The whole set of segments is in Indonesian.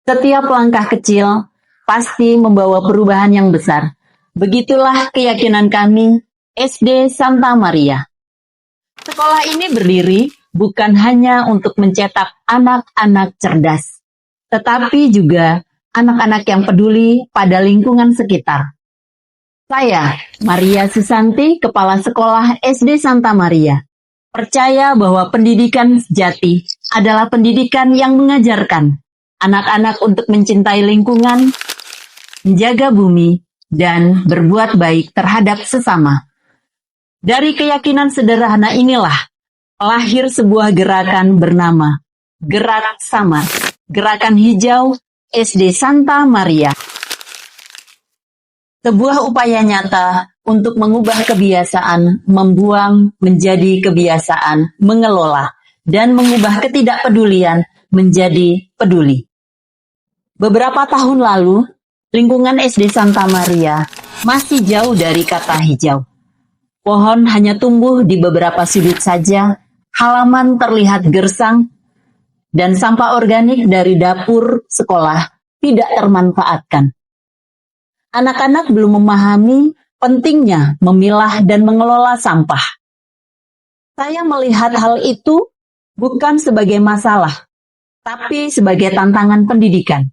Setiap langkah kecil pasti membawa perubahan yang besar. Begitulah keyakinan kami, SD Santa Maria. Sekolah ini berdiri bukan hanya untuk mencetak anak-anak cerdas, tetapi juga anak-anak yang peduli pada lingkungan sekitar. Saya, Maria Susanti, Kepala Sekolah SD Santa Maria, percaya bahwa pendidikan sejati adalah pendidikan yang mengajarkan anak-anak untuk mencintai lingkungan, menjaga bumi, dan berbuat baik terhadap sesama. Dari keyakinan sederhana inilah lahir sebuah gerakan bernama Gerak Samar, Gerakan Hijau SD Santa Maria. Sebuah upaya nyata untuk mengubah kebiasaan membuang menjadi kebiasaan mengelola dan mengubah ketidakpedulian menjadi peduli. Beberapa tahun lalu, lingkungan SD Santa Maria masih jauh dari kata hijau. Pohon hanya tumbuh di beberapa sudut saja, halaman terlihat gersang, dan sampah organik dari dapur sekolah tidak termanfaatkan. Anak-anak belum memahami pentingnya memilah dan mengelola sampah. Saya melihat hal itu bukan sebagai masalah, tapi sebagai tantangan pendidikan.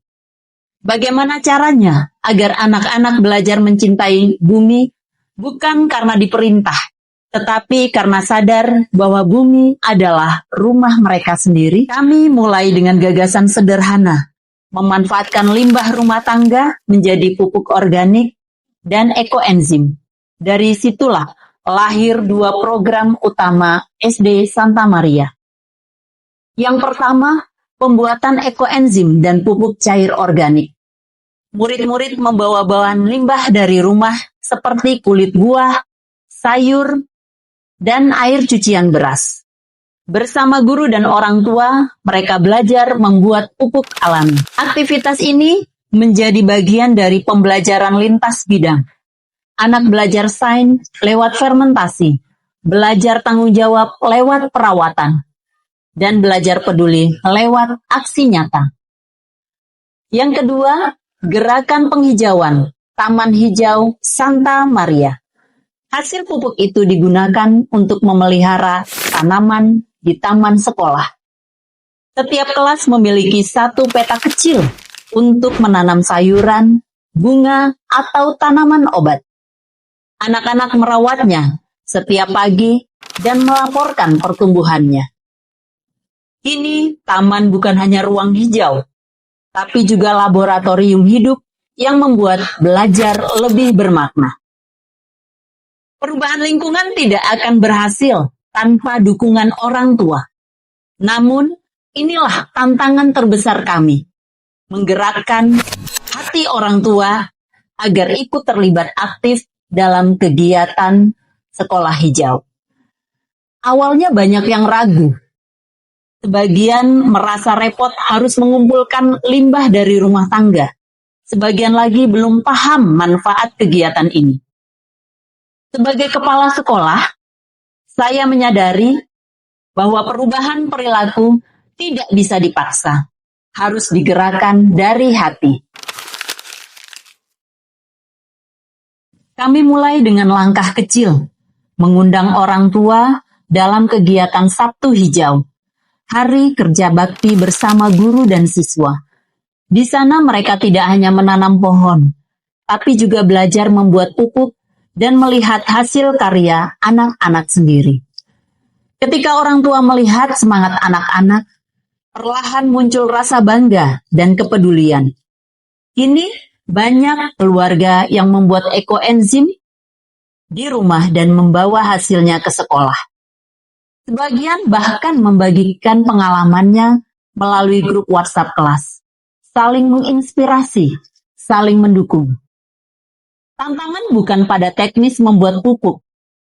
Bagaimana caranya agar anak-anak belajar mencintai bumi bukan karena diperintah, tetapi karena sadar bahwa bumi adalah rumah mereka sendiri? Kami mulai dengan gagasan sederhana, memanfaatkan limbah rumah tangga menjadi pupuk organik dan ekoenzim. Dari situlah lahir dua program utama SD Santa Maria. Yang pertama, pembuatan ekoenzim dan pupuk cair organik. Murid-murid membawa bawaan limbah dari rumah seperti kulit buah, sayur, dan air cucian beras. Bersama guru dan orang tua, mereka belajar membuat pupuk alami. Aktivitas ini menjadi bagian dari pembelajaran lintas bidang. Anak belajar sains lewat fermentasi, belajar tanggung jawab lewat perawatan, dan belajar peduli lewat aksi nyata. Yang kedua, gerakan penghijauan Taman Hijau Santa Maria. Hasil pupuk itu digunakan untuk memelihara tanaman di taman sekolah. Setiap kelas memiliki satu peta kecil untuk menanam sayuran, bunga, atau tanaman obat. Anak-anak merawatnya setiap pagi dan melaporkan pertumbuhannya. Kini, taman bukan hanya ruang hijau, tapi juga laboratorium hidup yang membuat belajar lebih bermakna. Perubahan lingkungan tidak akan berhasil tanpa dukungan orang tua. Namun, inilah tantangan terbesar kami, menggerakkan hati orang tua agar ikut terlibat aktif dalam kegiatan sekolah hijau. Awalnya banyak yang ragu. Sebagian merasa repot harus mengumpulkan limbah dari rumah tangga. Sebagian lagi belum paham manfaat kegiatan ini. Sebagai kepala sekolah, saya menyadari bahwa perubahan perilaku tidak bisa dipaksa, harus digerakkan dari hati. Kami mulai dengan langkah kecil, mengundang orang tua dalam kegiatan Sabtu Hijau, hari kerja bakti bersama guru dan siswa. Di sana mereka tidak hanya menanam pohon, tapi juga belajar membuat pupuk dan melihat hasil karya anak-anak sendiri. Ketika orang tua melihat semangat anak-anak, perlahan muncul rasa bangga dan kepedulian. Kini banyak keluarga yang membuat ekoenzim di rumah dan membawa hasilnya ke sekolah. Sebagian bahkan membagikan pengalamannya melalui grup WhatsApp kelas. Saling menginspirasi, saling mendukung. Tantangan bukan pada teknis membuat pupuk,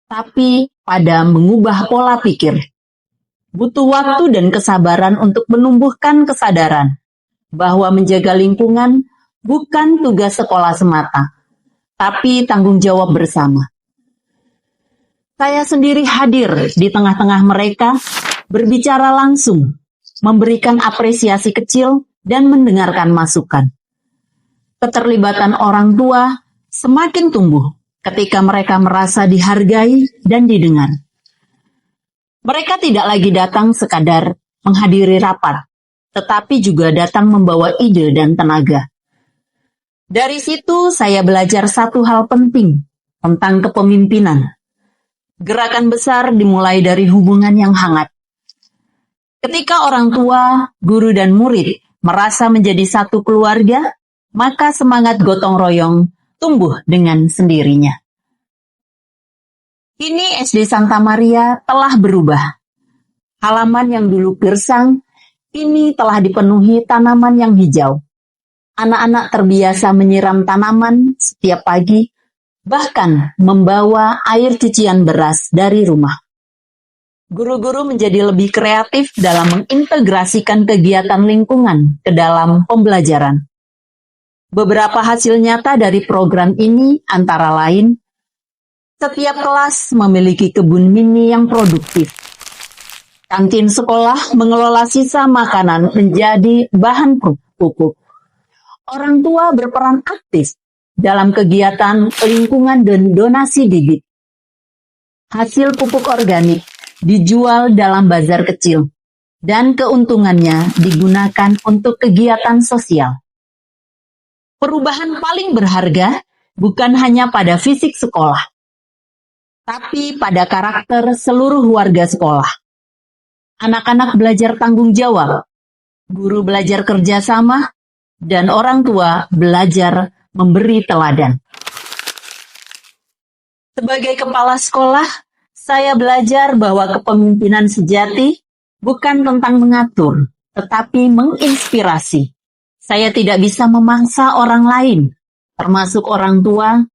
tapi pada mengubah pola pikir. Butuh waktu dan kesabaran untuk menumbuhkan kesadaran bahwa menjaga lingkungan bukan tugas sekolah semata, tapi tanggung jawab bersama. Saya sendiri hadir di tengah-tengah mereka, berbicara langsung, memberikan apresiasi kecil, dan mendengarkan masukan. Keterlibatan orang tua semakin tumbuh ketika mereka merasa dihargai dan didengar. Mereka tidak lagi datang sekadar menghadiri rapat, tetapi juga datang membawa ide dan tenaga. Dari situ saya belajar satu hal penting tentang kepemimpinan. Gerakan besar dimulai dari hubungan yang hangat. Ketika orang tua, guru, dan murid merasa menjadi satu keluarga, maka semangat gotong royong tumbuh dengan sendirinya. Kini SD Santa Maria telah berubah. Halaman yang dulu gersang, kini telah dipenuhi tanaman yang hijau. Anak-anak terbiasa menyiram tanaman setiap pagi, bahkan membawa air cucian beras dari rumah. Guru-guru menjadi lebih kreatif dalam mengintegrasikan kegiatan lingkungan ke dalam pembelajaran. Beberapa hasil nyata dari program ini antara lain, setiap kelas memiliki kebun mini yang produktif. Kantin sekolah mengelola sisa makanan menjadi bahan pupuk. Orang tua berperan aktif dalam kegiatan lingkungan dan donasi bibit. Hasil pupuk organik dijual dalam bazar kecil dan keuntungannya digunakan untuk kegiatan sosial. Perubahan paling berharga bukan hanya pada fisik sekolah, tapi pada karakter seluruh warga sekolah. Anak-anak belajar tanggung jawab, guru belajar kerjasama, dan orang tua belajar memberi teladan. Sebagai kepala sekolah, saya belajar bahwa kepemimpinan sejati bukan tentang mengatur, tetapi menginspirasi. Saya tidak bisa memaksa orang lain, termasuk orang tua,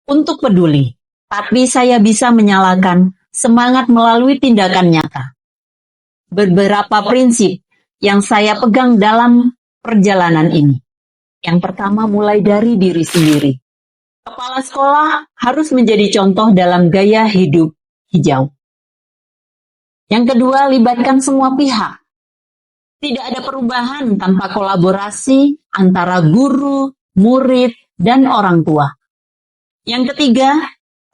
untuk peduli. Tapi saya bisa menyalakan semangat melalui tindakan nyata. Beberapa prinsip yang saya pegang dalam perjalanan ini. Yang pertama, mulai dari diri sendiri. Kepala sekolah harus menjadi contoh dalam gaya hidup hijau. Yang kedua, libatkan semua pihak. Tidak ada perubahan tanpa kolaborasi antara guru, murid, dan orang tua. Yang ketiga,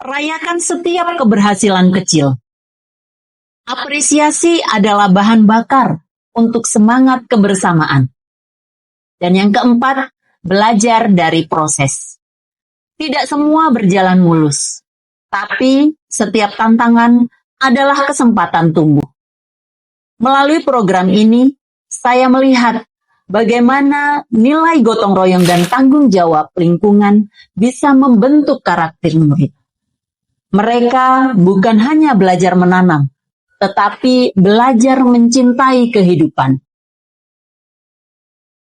rayakan setiap keberhasilan kecil. Apresiasi adalah bahan bakar untuk semangat kebersamaan. Dan yang keempat, belajar dari proses. Tidak semua berjalan mulus, tapi setiap tantangan adalah kesempatan tumbuh. Melalui program ini, saya melihat bagaimana nilai gotong royong dan tanggung jawab lingkungan bisa membentuk karakter murid. Mereka bukan hanya belajar menanam, tetapi belajar mencintai kehidupan.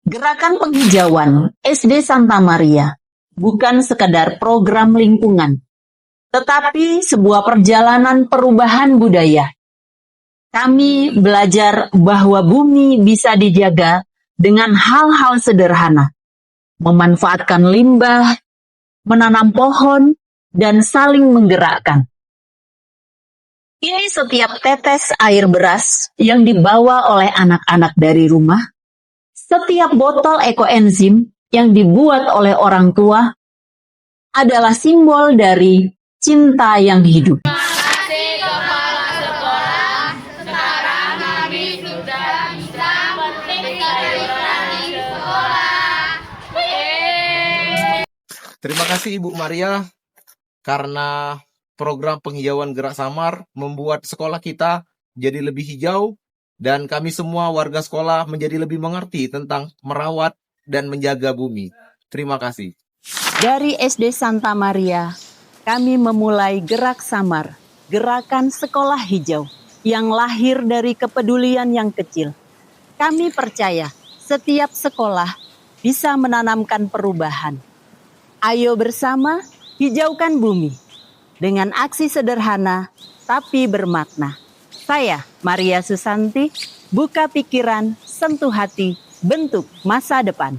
Gerakan penghijauan SD Santa Maria bukan sekadar program lingkungan, tetapi sebuah perjalanan perubahan budaya. Kami belajar bahwa bumi bisa dijaga dengan hal-hal sederhana, memanfaatkan limbah, menanam pohon, dan saling menggerakkan. Ini setiap tetes air beras yang dibawa oleh anak-anak dari rumah, setiap botol ekoenzim yang dibuat oleh orang tua adalah simbol dari cinta yang hidup. Terima kasih Ibu Maria, karena program penghijauan Gerak Samar membuat sekolah kita jadi lebih hijau, dan kami semua warga sekolah menjadi lebih mengerti tentang merawat dan menjaga bumi. Terima kasih. Dari SD Santa Maria, kami memulai Gerak Samar, gerakan sekolah hijau, yang lahir dari kepedulian yang kecil. Kami percaya setiap sekolah bisa menanamkan perubahan. Ayo bersama hijaukan bumi dengan aksi sederhana tapi bermakna. Saya, Maria Susanti, buka pikiran, sentuh hati, bentuk masa depan.